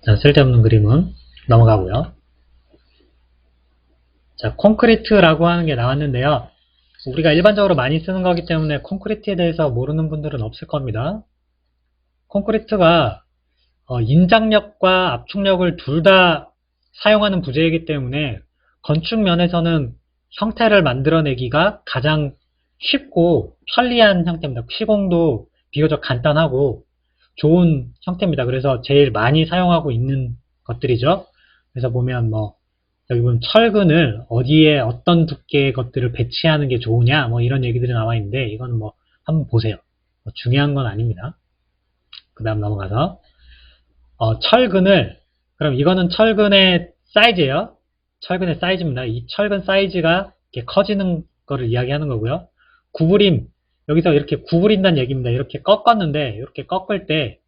자, 쓸데없는 그림은 넘어가고요. 자, 콘크리트라고 하는 게 나왔는데요. 우리가 일반적으로 많이 쓰는 거기 때문에 콘크리트에 대해서 모르는 분들은 없을 겁니다. 콘크리트가 인장력과 압축력을 둘 다 사용하는 부재이기 때문에 건축 면에서는 형태를 만들어내기가 가장 쉽고 편리한 형태입니다. 시공도 비교적 간단하고 좋은 형태입니다. 그래서 제일 많이 사용하고 있는 것들이죠. 그래서 보면 여기 보면 철근을 어디에 어떤 두께의 것들을 배치하는 게 좋으냐 이런 얘기들이 나와 있는데 이거는 한번 보세요. 중요한 건 아닙니다. 그 다음 넘어가서 철근을 그럼 이거는 철근의 사이즈예요. 철근의 사이즈입니다. 이 철근 사이즈가 이렇게 커지는 거를 이야기하는 거고요. 구부림 여기서 이렇게 구부린다는 얘기입니다. 이렇게 꺾었는데 이렇게 꺾을 때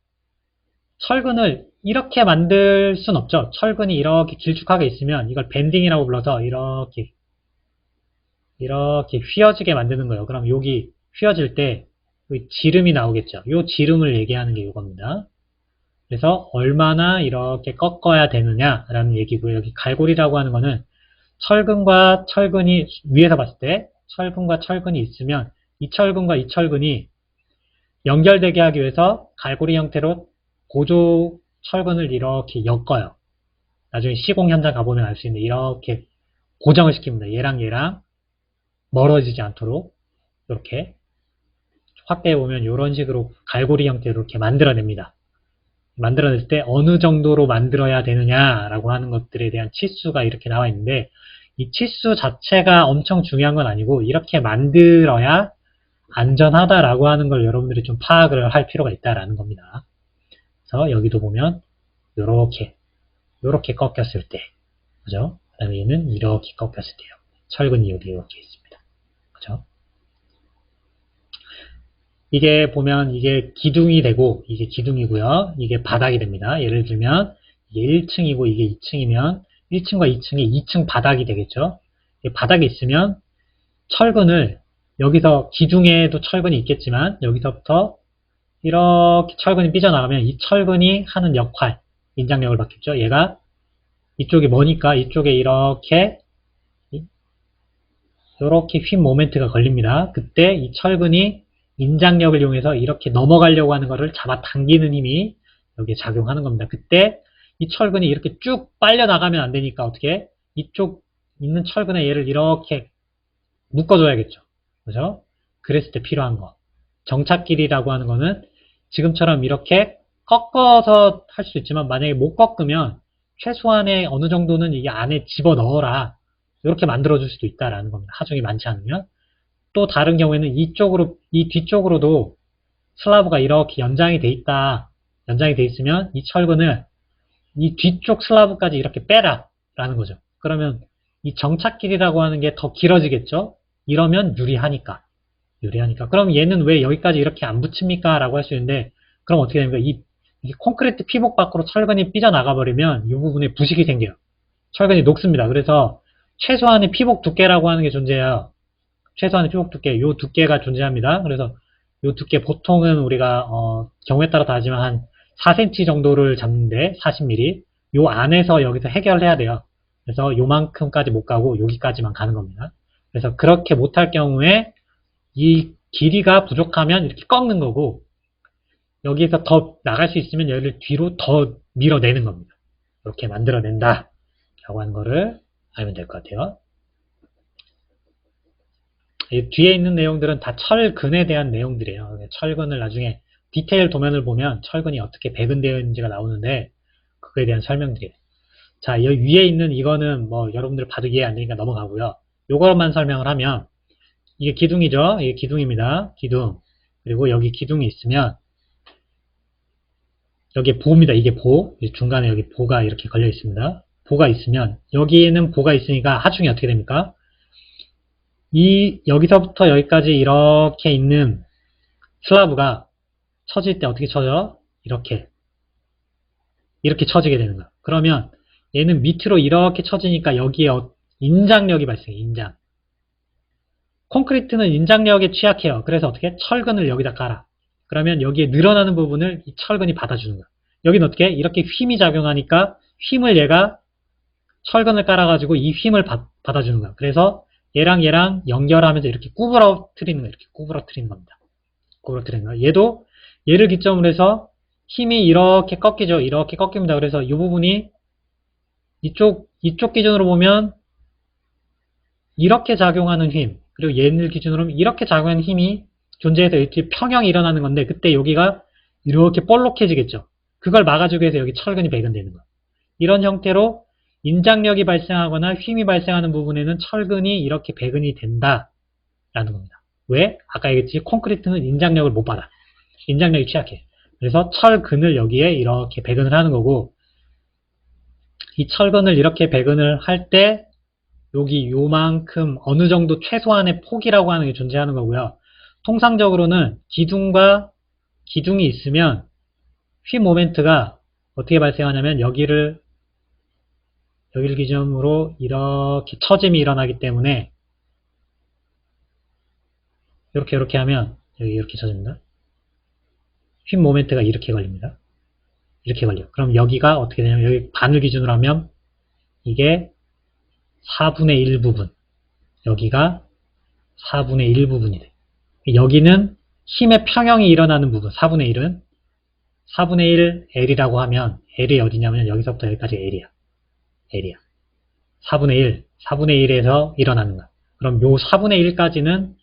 철근을 이렇게 만들 순 없죠. 철근이 이렇게 길쭉하게 있으면 이걸 밴딩이라고 불러서 이렇게 휘어지게 만드는 거예요. 그럼 여기 휘어질 때 지름이 나오겠죠. 이 지름을 얘기하는 게 이겁니다. 그래서 얼마나 이렇게 꺾어야 되느냐라는 얘기고요. 여기 갈고리라고 하는 거는 철근과 철근이 위에서 봤을 때 철근과 철근이 있으면 이 철근과 이 철근이 연결되게 하기 위해서 갈고리 형태로 고조 철근을 이렇게 엮어요. 나중에 시공 현장 가보면 알 수 있는데 이렇게 고정을 시킵니다. 얘랑 얘랑 멀어지지 않도록 이렇게 확대해 보면 이런 식으로 갈고리 형태로 이렇게 만들어냅니다. 만들어낼 때 어느 정도로 만들어야 되느냐라고 하는 것들에 대한 치수가 이렇게 나와 있는데 이 치수 자체가 엄청 중요한 건 아니고 이렇게 만들어야 안전하다라고 하는 걸 여러분들이 좀 파악을 할 필요가 있다라는 겁니다. 그래서 여기도 보면 요렇게 꺾였을 때 그죠? 그 다음에 얘는 이렇게 꺾였을 때요. 철근이 여기 이렇게 있습니다. 그죠? 이게 보면 이게 기둥이 되고 이게 기둥이고요. 이게 바닥이 됩니다. 예를 들면 이게 1층이고 이게 2층이면 1층과 2층이 2층 바닥이 되겠죠. 바닥이 있으면 철근을 여기서 기둥에도 철근이 있겠지만 여기서부터 이렇게 철근이 삐져나가면 이 철근이 하는 역할, 인장력을 받겠죠. 얘가 이쪽이 머니까 이쪽에 이렇게 휜 모멘트가 걸립니다. 그때 이 철근이 인장력을 이용해서 이렇게 넘어가려고 하는 것을 잡아당기는 힘이 여기에 작용하는 겁니다. 그때 이 철근이 이렇게 쭉 빨려 나가면 안 되니까 어떻게 이쪽 있는 철근에 얘를 이렇게 묶어줘야겠죠. 그죠? 그랬을 때 필요한 거. 정착길이라고 하는 거는 지금처럼 이렇게 꺾어서 할 수 있지만 만약에 못 꺾으면 최소한의 어느 정도는 이 안에 집어 넣어라. 이렇게 만들어줄 수도 있다라는 겁니다. 하중이 많지 않으면. 또 다른 경우에는 이 뒤쪽으로도 슬라브가 이렇게 연장이 돼 있다. 연장이 돼 있으면 이 철근을 이 뒤쪽 슬라브까지 이렇게 빼라. 라는 거죠. 그러면 이 정착길이라고 하는 게 더 길어지겠죠? 이러면 유리하니까. 그럼 얘는 왜 여기까지 이렇게 안 붙입니까? 라고 할 수 있는데, 그럼 어떻게 됩니까? 이 콘크리트 피복 밖으로 철근이 삐져나가 버리면 이 부분에 부식이 생겨요. 철근이 녹습니다. 그래서 최소한의 피복 두께라고 하는 게 존재해요. 최소한의 피복 두께, 요 두께가 존재합니다. 그래서 요 두께 보통은 우리가 경우에 따라 다르지만 한 4cm 정도를 잡는데 40mm 요 안에서 여기서 해결해야 돼요. 그래서 요만큼까지 못 가고 여기까지만 가는 겁니다. 그래서 그렇게 못할 경우에 이 길이가 부족하면 이렇게 꺾는 거고 여기에서 더 나갈 수 있으면 얘를 뒤로 더 밀어내는 겁니다. 이렇게 만들어낸다 라고 하는 거를 알면 될 것 같아요. 뒤에 있는 내용들은 다 철근에 대한 내용들이에요. 철근을 나중에 디테일 도면을 보면 철근이 어떻게 배근되어 있는지가 나오는데 그거에 대한 설명들이에요. 자, 여기 위에 있는 이거는 여러분들 봐도 이해 안 되니까 넘어가고요. 요거만 설명을 하면 이게 기둥이죠. 이게 기둥입니다. 기둥. 그리고 여기 기둥이 있으면 여기에 보입니다. 이게 보. 중간에 여기 보가 이렇게 걸려 있습니다. 보가 있으면 여기에는 보가 있으니까 하중이 어떻게 됩니까? 여기서부터 여기까지 이렇게 있는 슬라브가 쳐질 때 어떻게 쳐져? 이렇게 쳐지게 되는 거야. 그러면 얘는 밑으로 이렇게 쳐지니까 여기에 인장력이 발생해. 인장. 콘크리트는 인장력에 취약해요. 그래서 어떻게? 철근을 여기다 깔아. 그러면 여기에 늘어나는 부분을 이 철근이 받아주는 거야. 여긴 어떻게? 이렇게 힘이 작용하니까 힘을 얘가 철근을 깔아가지고 이 힘을 받아주는 거야. 그래서 얘랑 얘랑 연결하면서 이렇게 구부러뜨리는 거야. 이렇게 구부러뜨리는 겁니다. 구부러뜨리는 거야. 얘도 얘를 기점으로 해서 힘이 이렇게 꺾이죠. 이렇게 꺾입니다. 그래서 이 부분이 이쪽 기준으로 보면 이렇게 작용하는 힘, 그리고 얘를 기준으로 하면 이렇게 작용하는 힘이 존재해서 이렇게 평형이 일어나는 건데, 그때 여기가 이렇게 볼록해지겠죠. 그걸 막아주기 위해서 여기 철근이 배근되는 거예요. 이런 형태로 인장력이 발생하거나 힘이 발생하는 부분에는 철근이 이렇게 배근이 된다라는 겁니다. 왜? 아까 얘기했지, 콘크리트는 인장력을 못 받아. 인장력이 취약해. 그래서 철근을 여기에 이렇게 배근을 하는 거고, 이 철근을 이렇게 배근을 할 때 여기 요만큼 어느 정도 최소한의 폭이라고 하는 게 존재하는 거고요. 통상적으로는 기둥이 있으면 휘 모멘트가 어떻게 발생하냐면 여기를 기준으로 이렇게 처짐이 일어나기 때문에 이렇게 하면 여기 이렇게 처집니다. 휘 모멘트가 이렇게 걸립니다. 이렇게 걸려요. 그럼 여기가 어떻게 되냐면 여기 반을 기준으로 하면 이게 4분의 1 부분, 여기가 4분의 1 부분이 돼. 여기는 힘의 평형이 일어나는 부분, 4분의 1은 4분의 1 L이라고 하면 L이 어디냐면 여기서부터 여기까지 L이야. 4분의 1에서 일어나는 거야. 그럼 요 4분의 1까지는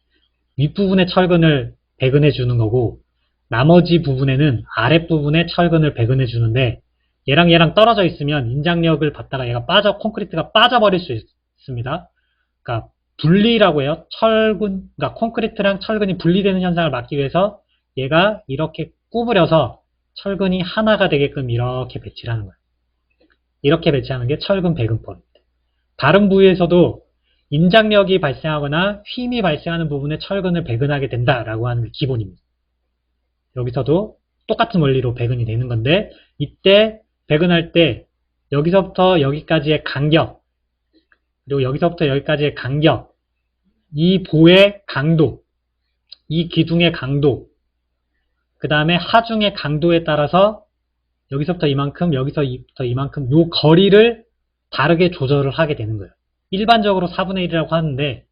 윗부분의 철근을 배근해 주는 거고, 나머지 부분에는 아랫부분의 철근을 배근해 주는데, 얘랑 떨어져 있으면 인장력을 받다가 얘가 콘크리트가 빠져버릴 수 있습니다. 그러니까 분리라고 해요. 그러니까 콘크리트랑 철근이 분리되는 현상을 막기 위해서 얘가 이렇게 구부려서 철근이 하나가 되게끔 이렇게 배치를 하는 거예요. 이렇게 배치하는 게 철근 배근법입니다. 다른 부위에서도 인장력이 발생하거나 힘이 발생하는 부분에 철근을 배근하게 된다라고 하는 게 기본입니다. 여기서도 똑같은 원리로 배근이 되는 건데, 이때 배근할 때 여기서부터 여기까지의 간격, 그리고 여기서부터 여기까지의 간격, 이 보의 강도, 이 기둥의 강도, 그 다음에 하중의 강도에 따라서 여기서부터 이만큼, 여기서부터 이만큼 요 거리를 다르게 조절을 하게 되는 거예요. 일반적으로 4분의 1이라고 하는데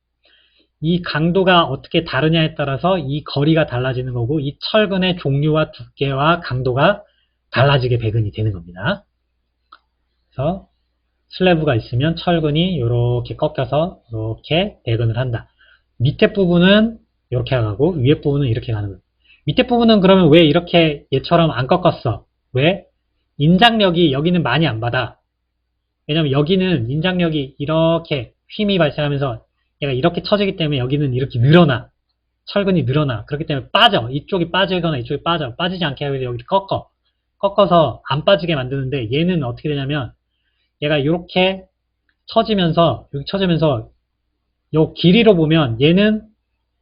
이 강도가 어떻게 다르냐에 따라서 이 거리가 달라지는 거고, 이 철근의 종류와 두께와 강도가 달라지게 배근이 되는 겁니다. 그래서 슬래브가 있으면 철근이 이렇게 꺾여서 이렇게 배근을 한다. 밑에 부분은 이렇게 가고 위에 부분은 이렇게 가는 거예요. 밑에 부분은 그러면 왜 이렇게 얘처럼 안 꺾었어? 왜? 인장력이 여기는 많이 안 받아. 왜냐면 여기는 인장력이 이렇게 힘이 발생하면서 얘가 이렇게 처지기 때문에 여기는 이렇게 늘어나. 철근이 늘어나. 그렇기 때문에 빠져. 이쪽이 빠지거나 이쪽이 빠져. 빠지지 않게 하기 위해서 여기를 꺾어서 안 빠지게 만드는데, 얘는 어떻게 되냐면 얘가 이렇게 처지면서 여기 처지면서 요 길이로 보면 얘는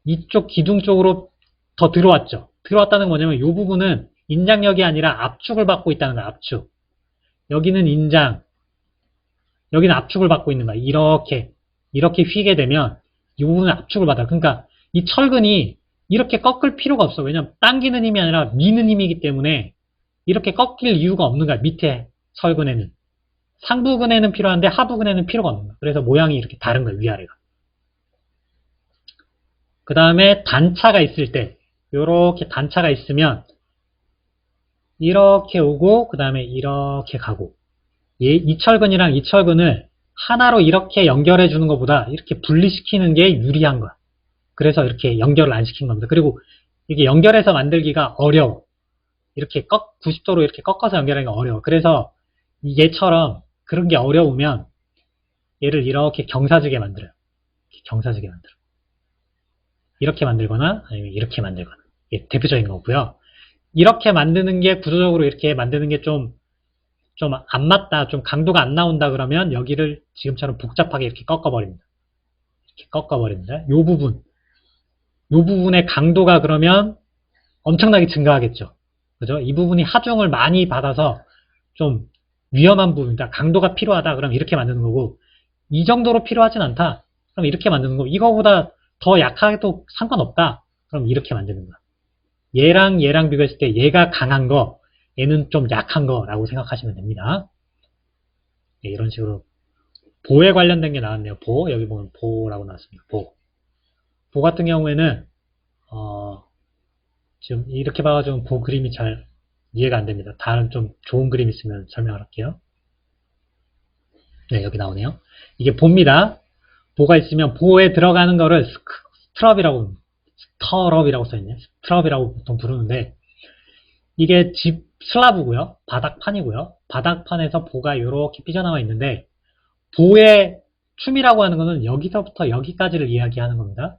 이쪽 기둥 쪽으로 더 들어왔죠. 들어왔다는 건 뭐냐면 이 부분은 인장력이 아니라 압축을 받고 있다는 거야. 압축. 여기는 여기는 압축을 받고 있는 거야. 이렇게 휘게 되면 이 부분은 압축을 받아. 그러니까 이 철근이 이렇게 꺾을 필요가 없어. 왜냐면 당기는 힘이 아니라 미는 힘이기 때문에 이렇게 꺾일 이유가 없는 거야. 밑에 철근에는. 상부근에는 필요한데 하부근에는 필요가 없는 거야. 그래서 모양이 이렇게 다른 거야. 위아래가. 그 다음에 단차가 있을 때, 이렇게 단차가 있으면 이렇게 오고 그 다음에 이렇게 가고, 이 철근이랑 이 철근을 하나로 이렇게 연결해 주는 것보다 이렇게 분리시키는 게 유리한 거야. 그래서 이렇게 연결을 안 시킨 겁니다. 그리고 이게 연결해서 만들기가 어려워. 이렇게 90도로 이렇게 꺾어서 연결하기가 어려워. 그래서 얘처럼 그런 게 어려우면 얘를 이렇게 경사지게 만들어요. 경사지게 만들어. 이렇게 만들거나 아니면 이렇게 만들거나. 이게 대표적인 거고요. 이렇게 만드는 게 구조적으로 이렇게 만드는 게 좀 안 맞다, 좀 강도가 안 나온다 그러면 여기를 지금처럼 복잡하게 이렇게 꺾어버립니다. 이렇게 꺾어버립니다. 요 부분의 강도가 그러면 엄청나게 증가하겠죠. 그죠? 이 부분이 하중을 많이 받아서 좀 위험한 부분이다. 강도가 필요하다. 그럼 이렇게 만드는 거고, 이 정도로 필요하진 않다. 그럼 이렇게 만드는 거고, 이거보다 더 약하게도 상관없다. 그럼 이렇게 만드는 거야. 얘랑 비교했을 때 얘가 강한 거, 얘는 좀 약한 거라고 생각하시면 됩니다. 네, 이런 식으로 보에 관련된 게 나왔네요. 보, 여기 보면 보라고 나왔습니다. 보 같은 경우에는 지금 이렇게 봐가지고 보 그림이 잘 이해가 안 됩니다. 다른 좀 좋은 그림 있으면 설명을 할게요. 네, 여기 나오네요. 이게 보입니다. 보가 있으면 보에 들어가는 거를 스트럽이라고 써있네요. 스트럽이라고 보통 부르는데 이게 집 슬라브고요. 바닥판이고요. 바닥판에서 보가 이렇게 삐져나와 있는데 보의 춤이라고 하는 거는 여기서부터 여기까지를 이야기하는 겁니다.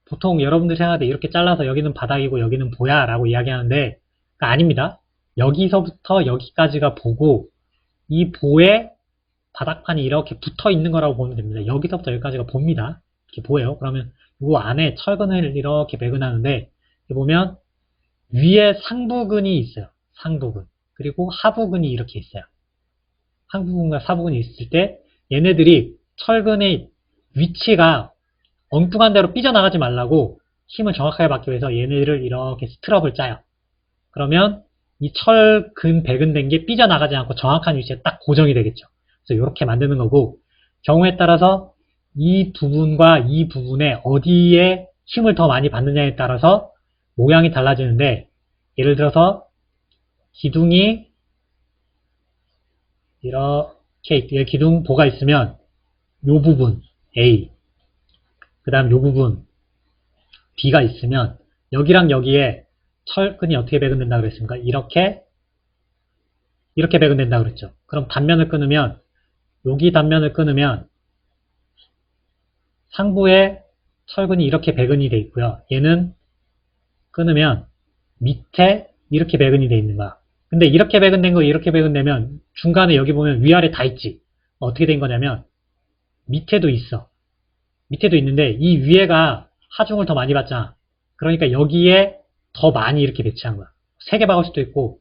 보통 여러분들 생각할 때 이렇게 잘라서 여기는 바닥이고 여기는 보야 라고 이야기하는데 아닙니다. 여기서부터 여기까지가 보고 이 보에 바닥판이 이렇게 붙어 있는 거라고 보면 됩니다. 여기서부터 여기까지가 봅니다. 이렇게 보여요. 그러면 이 안에 철근을 이렇게 매근하는데 보면 위에 상부근이 있어요. 상부근. 그리고 하부근이 이렇게 있어요. 상부근과 사부근이 있을 때 얘네들이 철근의 위치가 엉뚱한 대로 삐져나가지 말라고 힘을 정확하게 받기 위해서 얘네들을 이렇게 스트럽을 짜요. 그러면 이 철근 배근된 게 삐져나가지 않고 정확한 위치에 딱 고정이 되겠죠. 그래서 이렇게 만드는 거고 경우에 따라서 이 부분과 이 부분에 어디에 힘을 더 많이 받느냐에 따라서 모양이 달라지는데 예를 들어서 기둥이 이렇게 기둥 보가 있으면 이 부분 A 그 다음 이 부분 B가 있으면 여기랑 여기에 철근이 어떻게 배근된다 그랬습니까? 이렇게 배근된다 그랬죠. 그럼 단면을 끊으면 여기 단면을 끊으면 상부에 철근이 이렇게 배근이 돼 있고요. 얘는 끊으면 밑에 이렇게 배근이 돼 있는 거야. 근데 이렇게 배근된 거 이렇게 배근되면 중간에 여기 보면 위아래 다 있지. 어떻게 된 거냐면 밑에도 있어. 밑에도 있는데 이 위에가 하중을 더 많이 받잖아. 그러니까 여기에 더 많이 이렇게 배치한 거야. 3개 박을 수도 있고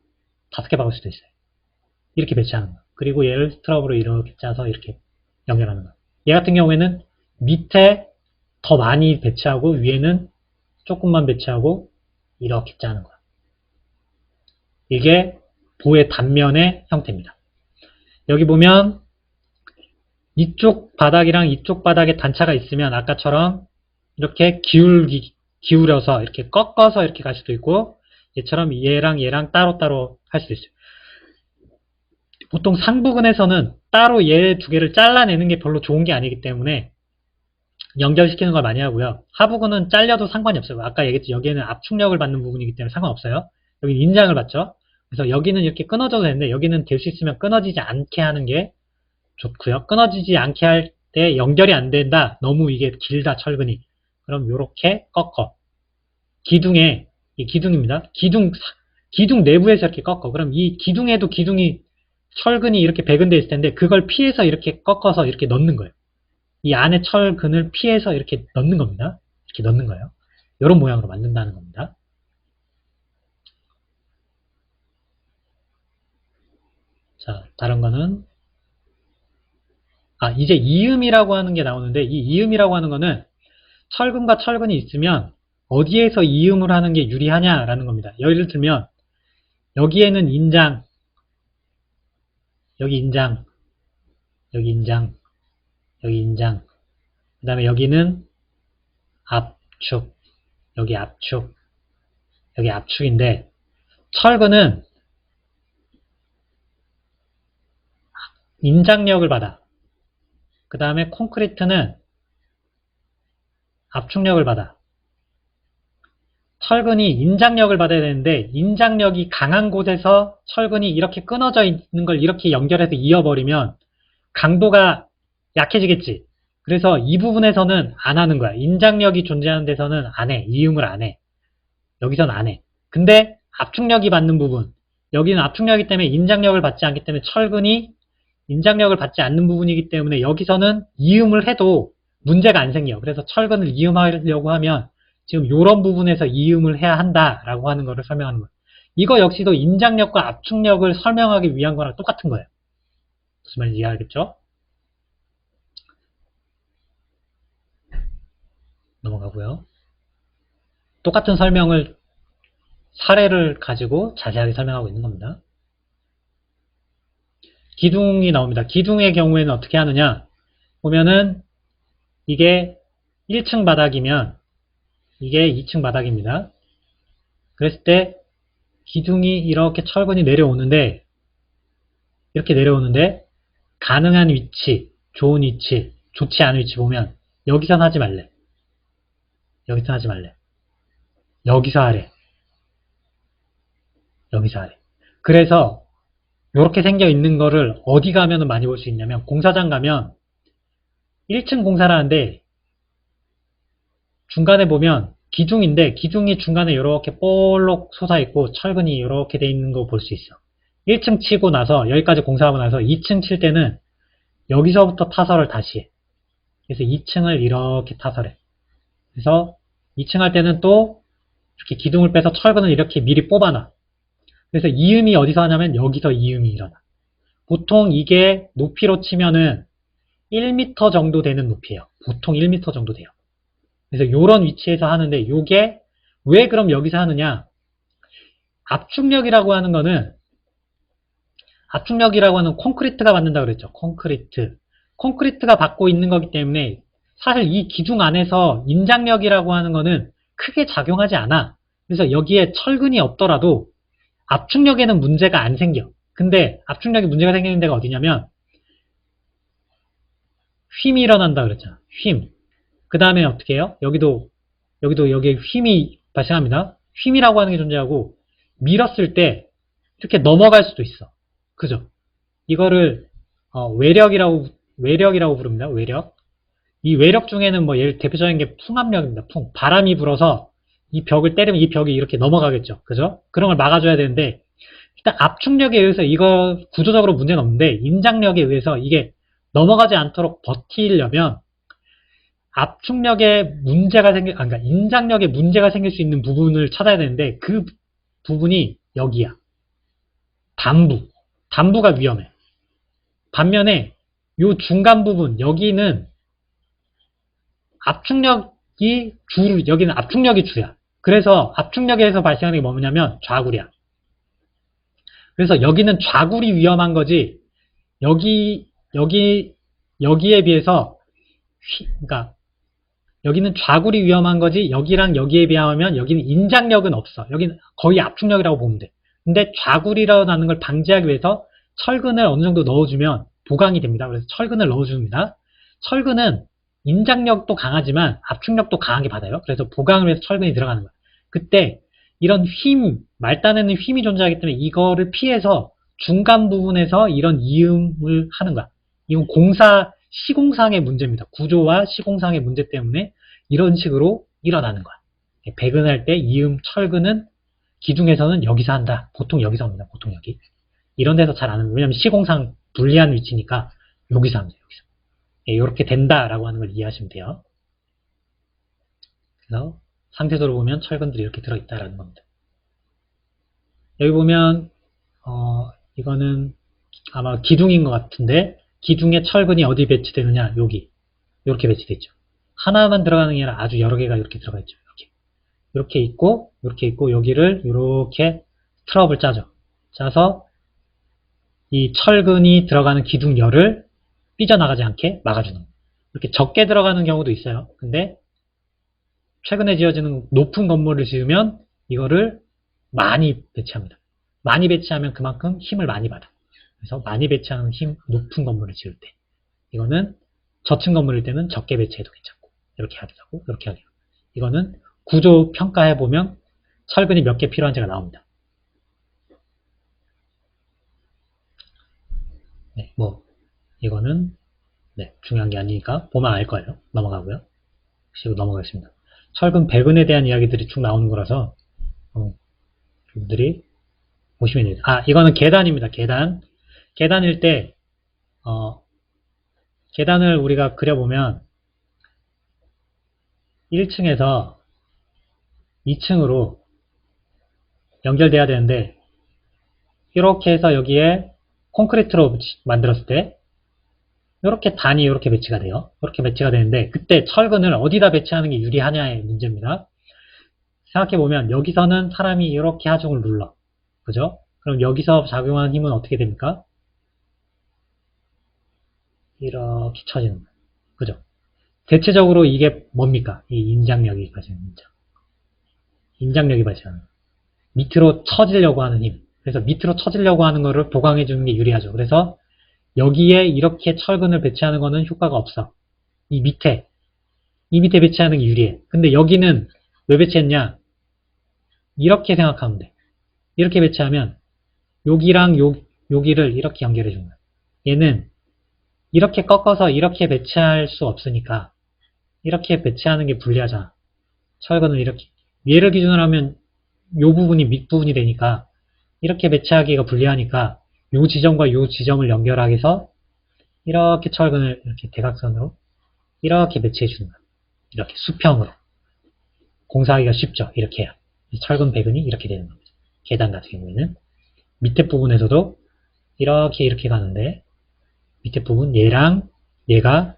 5개 박을 수도 있어요. 이렇게 배치하는 거야. 그리고 얘를 스트럽으로 이렇게 짜서 이렇게 연결하는 거야. 얘 같은 경우에는 밑에 더 많이 배치하고 위에는 조금만 배치하고 이렇게 짜는 거야. 이게 보의 단면의 형태입니다. 여기 보면 이쪽 바닥이랑 이쪽 바닥에 단차가 있으면 아까처럼 이렇게 기울여서 이렇게 꺾어서 이렇게 갈 수도 있고 얘처럼 얘랑 따로따로 할 수도 있어요. 보통 상부근에서는 따로 얘 두 개를 잘라내는 게 별로 좋은 게 아니기 때문에 연결시키는 걸 많이 하고요. 하부근은 잘려도 상관이 없어요. 아까 얘기했죠. 여기에는 압축력을 받는 부분이기 때문에 상관없어요. 여기는 인장을 받죠. 그래서 여기는 이렇게 끊어져도 되는데 여기는 될 수 있으면 끊어지지 않게 하는 게 좋고요. 끊어지지 않게 할 때 연결이 안 된다. 너무 이게 길다 철근이. 그럼 이렇게 꺾어. 기둥에 이 기둥입니다. 기둥 내부에서 이렇게 꺾어. 그럼 이 기둥에도 기둥이 철근이 이렇게 배근되어 있을 텐데 그걸 피해서 이렇게 꺾어서 이렇게 넣는 거예요. 이 안에 철근을 피해서 이렇게 넣는 겁니다. 이렇게 넣는 거예요. 이런 모양으로 만든다는 겁니다. 자, 다른 거는 이제 이음이라고 하는 게 나오는데 이 이음이라고 하는 거는 철근과 철근이 있으면 어디에서 이음을 하는 게 유리하냐라는 겁니다. 예를 들면 여기에는 인장, 여기 인장, 여기 인장, 여기 인장, 그 다음에 여기는 압축, 여기 압축, 여기 압축인데 철근은 인장력을 받아. 그 다음에 콘크리트는 압축력을 받아. 철근이 인장력을 받아야 되는데 인장력이 강한 곳에서 철근이 이렇게 끊어져 있는 걸 이렇게 연결해서 이어버리면 강도가 약해지겠지. 그래서 이 부분에서는 안 하는 거야. 인장력이 존재하는 데서는 안 해. 이음을 안 해. 여기서는 안 해. 근데 압축력이 받는 부분, 여기는 압축력이기 때문에 인장력을 받지 않기 때문에 철근이 인장력을 받지 않는 부분이기 때문에 여기서는 이음을 해도 문제가 안 생겨. 그래서 철근을 이음하려고 하면 지금 이런 부분에서 이음을 해야 한다라고 하는 것을 설명하는 거예요. 이거 역시도 인장력과 압축력을 설명하기 위한 거랑 똑같은 거예요. 무슨 말인지 이해하겠죠? 넘어가고요. 똑같은 설명을 사례를 가지고 자세하게 설명하고 있는 겁니다. 기둥이 나옵니다. 기둥의 경우에는 어떻게 하느냐 보면은 이게 1층 바닥이면 이게 2층 바닥입니다. 그랬을 때 기둥이 이렇게 철근이 내려오는데 이렇게 내려오는데 가능한 위치, 좋은 위치, 좋지 않은 위치 보면 여기선 하지 말래. 여기선 하지 말래. 여기서 하래. 여기서 하래. 그래서 이렇게 생겨 있는 거를 어디 가면 많이 볼 수 있냐면 공사장 가면 1층 공사를 하는데 중간에 보면 기둥인데 기둥이 중간에 이렇게 볼록 솟아있고 철근이 이렇게 돼 있는 거 볼 수 있어. 1층 치고 나서 여기까지 공사하고 나서 2층 칠 때는 여기서부터 타설을 다시 해. 그래서 2층을 이렇게 타설해. 그래서 2층 할 때는 또 이렇게 기둥을 빼서 철근을 이렇게 미리 뽑아놔. 그래서 이음이 어디서 하냐면 여기서 이음이 일어나. 보통 이게 높이로 치면은 1m 정도 되는 높이에요. 보통 1m 정도 돼요. 그래서 이런 위치에서 하는데 이게 왜 그럼 여기서 하느냐? 압축력이라고 하는 거는 압축력이라고 하는 콘크리트가 받는다고 그랬죠. 콘크리트가 받고 있는 거기 때문에 사실 이 기둥 안에서 인장력이라고 하는 거는 크게 작용하지 않아. 그래서 여기에 철근이 없더라도 압축력에는 문제가 안 생겨. 근데 압축력에 문제가 생기는 데가 어디냐면 힘이 일어난다 그랬잖아. 힘. 그 다음에 어떻게 해요? 여기도 여기에 힘이 발생합니다. 힘이라고 하는 게 존재하고 밀었을 때 이렇게 넘어갈 수도 있어. 그죠? 이거를 외력이라고 부릅니다. 외력. 이 외력 중에는 뭐 예를 대표적인 게 풍압력입니다. 바람이 불어서 이 벽을 때리면 이 벽이 이렇게 넘어가겠죠. 그죠? 그런 걸 막아줘야 되는데 일단 압축력에 의해서 이거 구조적으로 문제는 없는데 인장력에 의해서 이게 넘어가지 않도록 버티려면 압축력에 문제가 그러니까 인장력에 문제가 생길 수 있는 부분을 찾아야 되는데 그 부분이 여기야. 담부가 위험해. 반면에 요 중간 부분 여기는 여기는 압축력이 주야. 그래서 압축력에서 발생하는 게 뭐냐면 좌굴이야. 그래서 여기는 좌굴이 위험한 거지 여기에 비해서 그러니까 여기는 좌굴이 위험한 거지 여기랑 여기에 비하면 여기는 인장력은 없어. 여기는 거의 압축력이라고 보면 돼. 근데 좌굴이라는 걸 방지하기 위해서 철근을 어느 정도 넣어주면 보강이 됩니다. 그래서 철근을 넣어줍니다. 철근은 인장력도 강하지만 압축력도 강하게 받아요. 그래서 보강을 위해서 철근이 들어가는 거야. 그때 이런 말단에는 힘이 존재하기 때문에 이거를 피해서 중간 부분에서 이런 이음을 하는 거야. 이건 시공상의 문제입니다. 구조와 시공상의 문제 때문에 이런 식으로 일어나는 거야. 배근할 때 이음, 철근은 기둥에서는 여기서 한다. 보통 여기서 합니다. 보통 여기. 이런 데서 잘 안 합니다. 왜냐면 시공상 불리한 위치니까 여기서 합니다. 여기서. 이렇게 된다라고 하는 걸 이해하시면 돼요. 그래서 상세도로 보면 철근들이 이렇게 들어있다라는 겁니다. 여기 보면 이거는 아마 기둥인 것 같은데 기둥에 철근이 어디 배치되느냐 여기 이렇게 배치되어 있죠. 하나만 들어가는 게 아니라 아주 여러 개가 이렇게 들어가 있죠. 이렇게 있고 여기를 이렇게 트러블 짜죠. 짜서 이 철근이 들어가는 기둥열을 삐져나가지 않게 막아주는 거예요. 이렇게 적게 들어가는 경우도 있어요. 근데 최근에 지어지는 높은 건물을 지으면 이거를 많이 배치합니다. 많이 배치하면 그만큼 힘을 많이 받아. 그래서 많이 배치하는 높은 건물을 지을 때 이거는 저층 건물일 때는 적게 배치해도 괜찮고 이렇게 하기도 하고 이렇게 하기도 하고 이거는 구조 평가해보면 철근이 몇 개 필요한지가 나옵니다. 네, 이거는 중요한 게 아니니까 보면 알 거예요. 넘어가고요. 시고 넘어가겠습니다. 철근 배근에 대한 이야기들이 쭉 나오는 거라서 여러분들이 보시면 됩니다. 이거는 계단입니다. 계단일 때 계단을 우리가 그려보면 1층에서 2층으로 연결돼야 되는데 이렇게 해서 여기에 콘크리트로 만들었을 때 이렇게 단이 이렇게 배치가 돼요. 이렇게 배치가 되는데 그때 철근을 어디다 배치하는 게 유리하냐의 문제입니다. 생각해보면 여기서는 사람이 이렇게 하중을 눌러. 그죠? 그럼 여기서 작용하는 힘은 어떻게 됩니까? 이렇게 쳐지는 거예요. 그죠? 대체적으로 이게 뭡니까? 이 인장력이 발생하는 인장. 인장력이 발생하는 거예요. 밑으로 쳐지려고 하는 힘. 그래서 밑으로 쳐지려고 하는 거를 보강해 주는 게 유리하죠. 그래서 여기에 이렇게 철근을 배치하는 거는 효과가 없어. 이 밑에 배치하는 게 유리해. 근데 여기는 왜 배치했냐? 이렇게 생각하면 돼. 이렇게 배치하면 여기랑 여기를 이렇게 연결해 준 거야. 얘는 이렇게 꺾어서 이렇게 배치할 수 없으니까 이렇게 배치하는 게 불리하잖아. 철근을 이렇게 얘를 기준으로 하면 요 부분이 밑부분이 되니까 이렇게 배치하기가 불리하니까 요 지점과 요 지점을 연결하기 위해서 이렇게 철근을 이렇게 대각선으로 이렇게 배치해 주는 거야. 이렇게 수평으로. 공사하기가 쉽죠. 이렇게 해야. 이 철근 배근이 이렇게 되는 겁니다. 계단 같은 경우에는 밑에 부분에서도 이렇게 가는데 밑에 부분 얘랑 얘가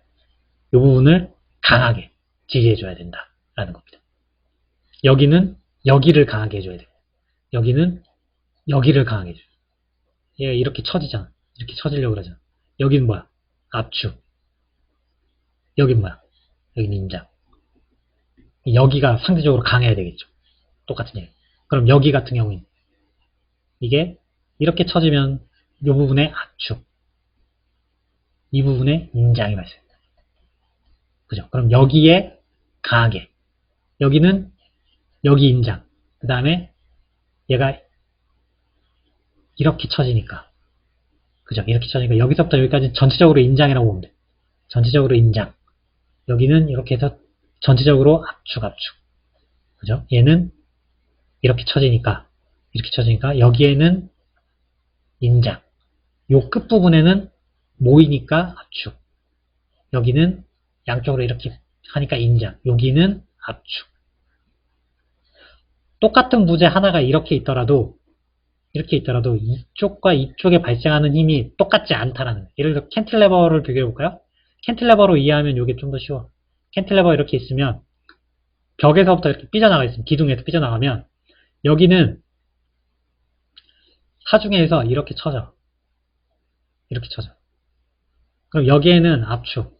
이 부분을 강하게 지지해 줘야 된다라는 겁니다. 여기는 여기를 강하게 해줘야 돼요. 여기는 여기를 강하게 해줘요. 얘 이렇게 처지잖아. 이렇게 처지려고 그러잖아. 여기는 뭐야? 압축. 여긴 뭐야? 여기는 인장. 여기가 상대적으로 강해야 되겠죠. 똑같은 얘기. 그럼 여기 같은 경우는 이게 이렇게 처지면 이 부분에 압축, 이 부분에 인장이 발생합니다. 그죠? 그럼 여기에 강하게, 여기는 여기 인장, 그 다음에 얘가 이렇게 처지니까, 그죠? 이렇게 처지니까 여기서부터 여기까지 전체적으로 인장이라고 보면 돼. 전체적으로 인장. 여기는 이렇게 해서 전체적으로 압축. 그죠? 얘는 이렇게 처지니까 여기에는 인장. 요 끝부분에는 모이니까 압축. 여기는 양쪽으로 이렇게 하니까 인장. 여기는 압축. 똑같은 부재 하나가 이렇게 있더라도 이쪽과 이쪽에 발생하는 힘이 똑같지 않다라는 거예요. 예를 들어 캔틸레버를 비교해 볼까요? 캔틸레버로 이해하면 이게 좀 더 쉬워. 캔틸레버 이렇게 있으면 벽에서부터 이렇게 삐져나가 있으면 기둥에서 삐져나가면 여기는 하중에서 이렇게 쳐져. 이렇게 쳐져. 그럼 여기에는 압축.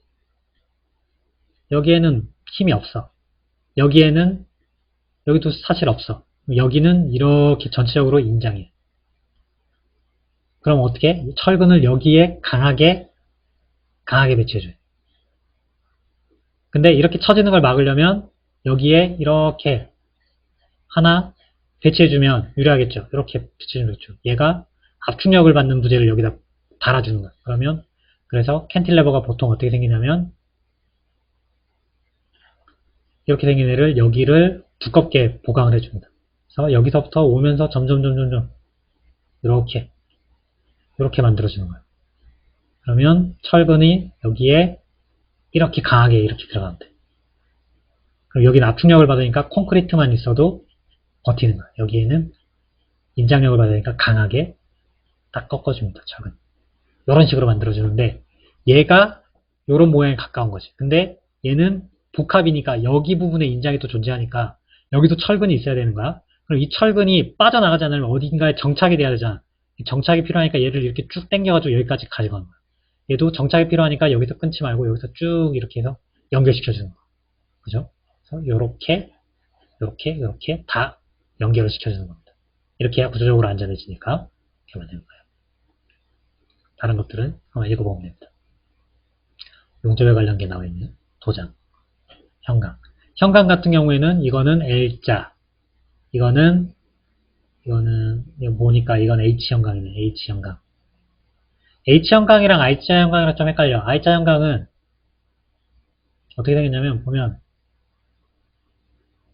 여기에는 힘이 없어. 여기에는 여기도 사실 없어. 여기는 이렇게 전체적으로 인장이에요. 그럼 어떻게? 철근을 여기에 강하게 배치해줘요. 근데 이렇게 처지는 걸 막으려면 여기에 이렇게 하나 배치해주면 유리하겠죠. 이렇게 배치해주면 좋죠. 얘가 압축력을 받는 부재를 여기다 달아주는 거예요. 그러면 그래서 캔틸레버가 보통 어떻게 생기냐면 이렇게 생긴 애를 여기를 두껍게 보강을 해줍니다. 그래서 여기서부터 오면서 점점 이렇게 만들어주는 거예요. 그러면 철근이 여기에 이렇게 강하게 이렇게 들어가면 돼. 그럼 여기는 압축력을 받으니까 콘크리트만 있어도 버티는 거예요. 여기에는 인장력을 받으니까 강하게 딱 꺾어줍니다. 철근. 이런 식으로 만들어주는데 얘가 이런 모양에 가까운 거지. 근데 얘는 복합이니까 여기 부분에 인장이 또 존재하니까 여기도 철근이 있어야 되는 거야. 그럼 이 철근이 빠져나가지 않으면 어딘가에 정착이 돼야 되잖아. 정착이 필요하니까 얘를 이렇게 쭉 당겨가지고 여기까지 가져가는 거야. 얘도 정착이 필요하니까 여기서 끊지 말고 여기서 쭉 이렇게 해서 연결시켜주는 거야. 그죠? 그래서 요렇게 다 연결을 시켜주는 겁니다. 이렇게 해야 구조적으로 안전해지니까 이렇게 만드는 거예요. 다른 것들은 한번 읽어보면 됩니다. 용접에 관련 게 나와있는 도장, 현강. 현강 같은 경우에는 이거는 L자, 이거는 보니까 이건 H현강이네. H현강. H현강이랑 I자 현강이랑 좀 헷갈려. I자 현강은 어떻게 생겼냐면 보면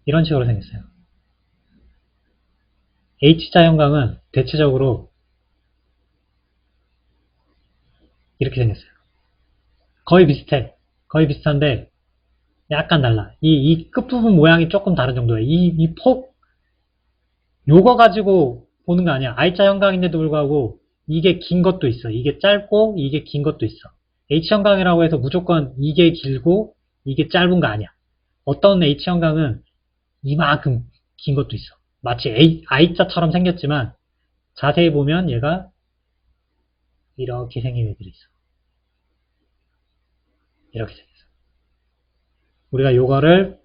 이런 식으로 생겼어요. H자 현강은 대체적으로 이렇게 생겼어요. 거의 비슷해. 거의 비슷한데 약간 달라. 이 끝부분 모양이 조금 다른 정도예요. 이 폭, 요거 가지고 보는 거 아니야. I자 현강인데도 불구하고 이게 긴 것도 있어. 이게 짧고 이게 긴 것도 있어. H현강이라고 해서 무조건 이게 길고 이게 짧은 거 아니야. 어떤 H현강은 이만큼 긴 것도 있어. 마치 I자처럼 생겼지만 자세히 보면 얘가 이렇게 생긴 애들이 있어. 이렇게 생겼어. 우리가 요거를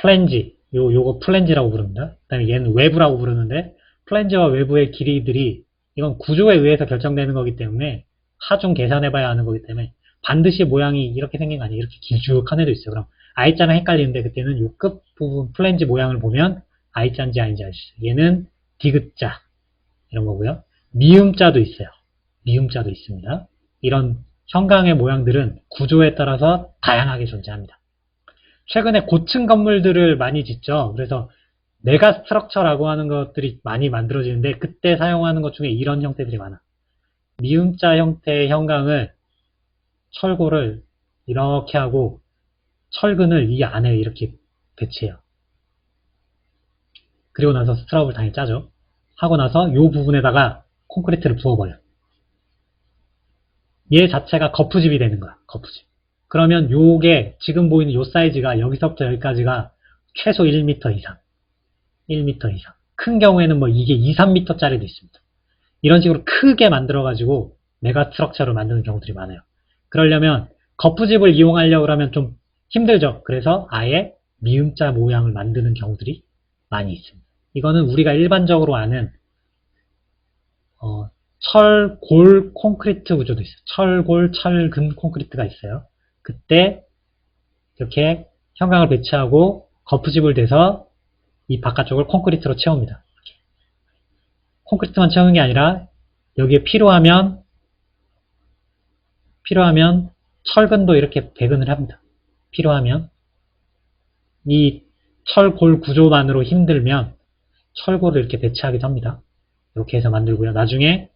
플랜지, 요거 플랜지라고 부릅니다. 그 다음에 얘는 외부라고 부르는데, 플랜지와 외부의 길이들이, 이건 구조에 의해서 결정되는 거기 때문에, 하중 계산해봐야 하는 거기 때문에, 반드시 모양이 이렇게 생긴 거 아니에요. 이렇게 길쭉한 애도 있어요. 그럼, I자랑 헷갈리는데, 그때는 요 끝부분 플랜지 모양을 보면, I자인지 아닌지 알 수 있어요. 얘는 디귿자, 이런 거고요. 미음자도 있어요. 미음자도 있습니다. 이런 형광의 모양들은 구조에 따라서 다양하게 존재합니다. 최근에 고층 건물들을 많이 짓죠. 그래서 메가 스트럭처라고 하는 것들이 많이 만들어지는데 그때 사용하는 것 중에 이런 형태들이 많아. 미음자 형태의 형광을 철골을 이렇게 하고 철근을 이 안에 이렇게 배치해요. 그리고 나서 스트라우브를 당연히 짜죠. 하고 나서 이 부분에다가 콘크리트를 부어버려. 얘 자체가 거푸집이 되는 거야. 거푸집. 그러면 요게 지금 보이는 요 사이즈가 여기서부터 여기까지가 최소 1m 이상. 1m 이상. 큰 경우에는 뭐 이게 2, 3m짜리도 있습니다. 이런 식으로 크게 만들어가지고 메가 스트럭처를 만드는 경우들이 많아요. 그러려면 거푸집을 이용하려고 하면 좀 힘들죠. 그래서 아예 미음자 모양을 만드는 경우들이 많이 있습니다. 이거는 우리가 일반적으로 아는 철골 콘크리트 구조도 있어요. 철골, 철근 콘크리트가 있어요. 그때 이렇게 형광을 배치하고 거푸집을 대서 이 바깥쪽을 콘크리트로 채웁니다. 콘크리트만 채우는 게 아니라 여기에 필요하면 철근도 이렇게 배근을 합니다. 필요하면 이 철골 구조만으로 힘들면 철골을 이렇게 배치하기도 합니다. 이렇게 해서 만들고요. 나중에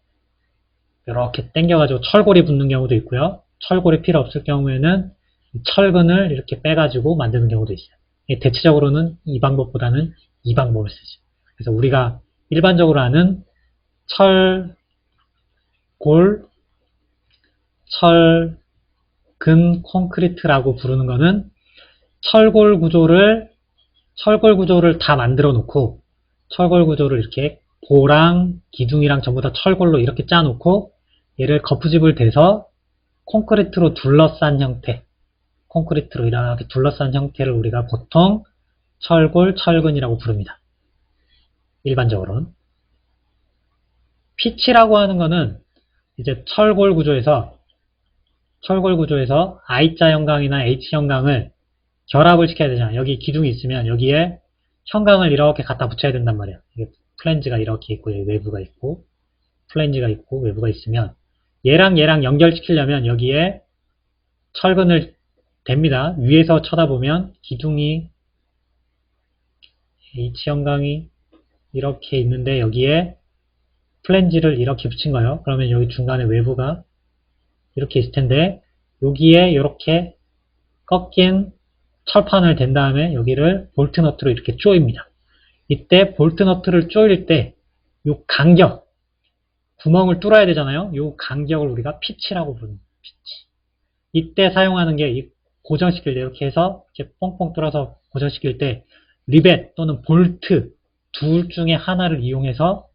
이렇게 당겨가지고 철골이 붙는 경우도 있고요. 철골이 필요 없을 경우에는 철근을 이렇게 빼가지고 만드는 경우도 있어요. 대체적으로는 이 방법보다는 이 방법을 쓰죠. 그래서 우리가 일반적으로 아는 철골, 철근 콘크리트라고 부르는 거는 철골 구조를 다 만들어 놓고 철골 구조를 이렇게 보랑 기둥이랑 전부 다 철골로 이렇게 짜 놓고 얘를 거푸집을 대서 콘크리트로 둘러싼 형태, 콘크리트로 이렇게 둘러싼 형태를 우리가 보통 철골, 철근이라고 부릅니다. 일반적으로는. 피치라고 하는 거는 이제 철골 구조에서 I자 형광이나 H 형광을 결합을 시켜야 되잖아요. 여기 기둥이 있으면 여기에 형광을 이렇게 갖다 붙여야 된단 말이에요. 이게 플랜지가 이렇게 있고 여기 외부가 있고 플랜지가 있고 외부가 있으면 얘랑 연결시키려면 여기에 철근을 댑니다. 위에서 쳐다보면 기둥이 H 형광이 이렇게 있는데 여기에 플랜지를 이렇게 붙인 거예요. 그러면 여기 중간에 외부가 이렇게 있을 텐데 여기에 이렇게 꺾인 철판을 댄 다음에 여기를 볼트 너트로 이렇게 조입니다. 이때 볼트 너트를 조일 때 이 간격, 구멍을 뚫어야 되잖아요. 이 간격을 우리가 피치라고 부릅니다. 피치. 이때 사용하는 게 이 고정시킬 때 이렇게 해서 이렇게 뻥뻥 뚫어서 고정시킬 때 리벳 또는 볼트 둘 중에 하나를 이용해서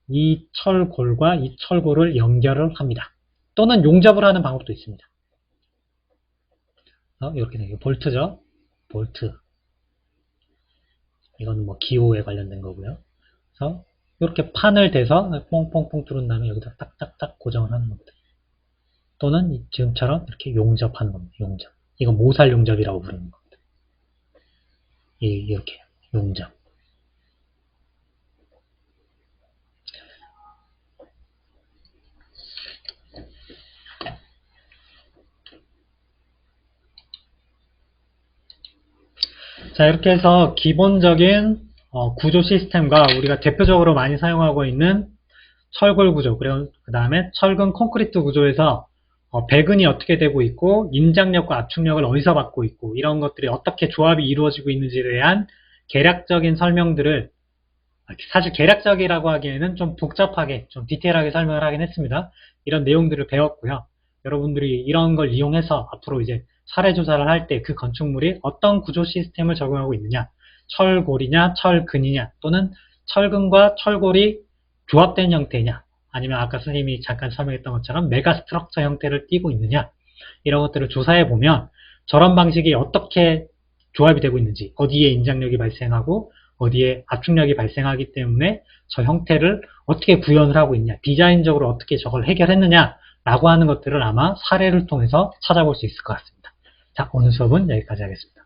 이 철골과 이 철골을 연결을 합니다. 또는 용접을 하는 방법도 있습니다. 이렇게 되게 볼트죠. 볼트. 이거는 뭐 기호에 관련된 거고요. 그래서 이렇게 판을 대서 뽕뽕뽕 뚫은 다음에 여기다 딱딱딱 고정을 하는 겁니다. 또는 지금처럼 이렇게 용접하는 겁니다. 용접. 이거 모살 용접이라고 부르는 겁니다. 이렇게 용접. 자, 이렇게 해서 기본적인 구조 시스템과 우리가 대표적으로 많이 사용하고 있는 철골 구조, 그리고 그 다음에 철근 콘크리트 구조에서 배근이 어떻게 되고 있고 인장력과 압축력을 어디서 받고 있고 이런 것들이 어떻게 조합이 이루어지고 있는지에 대한 개략적인 설명들을, 사실 개략적이라고 하기에는 좀 복잡하게 좀 디테일하게 설명을 하긴 했습니다. 이런 내용들을 배웠고요. 여러분들이 이런 걸 이용해서 앞으로 이제 사례 조사를 할 때 그 건축물이 어떤 구조 시스템을 적용하고 있느냐, 철골이냐 철근이냐 또는 철근과 철골이 조합된 형태냐 아니면 아까 선생님이 잠깐 설명했던 것처럼 메가스트럭처 형태를 띠고 있느냐 이런 것들을 조사해 보면 저런 방식이 어떻게 조합이 되고 있는지 어디에 인장력이 발생하고 어디에 압축력이 발생하기 때문에 저 형태를 어떻게 구현을 하고 있냐 디자인적으로 어떻게 저걸 해결했느냐 라고 하는 것들을 아마 사례를 통해서 찾아볼 수 있을 것 같습니다. 자, 오늘 수업은 여기까지 하겠습니다.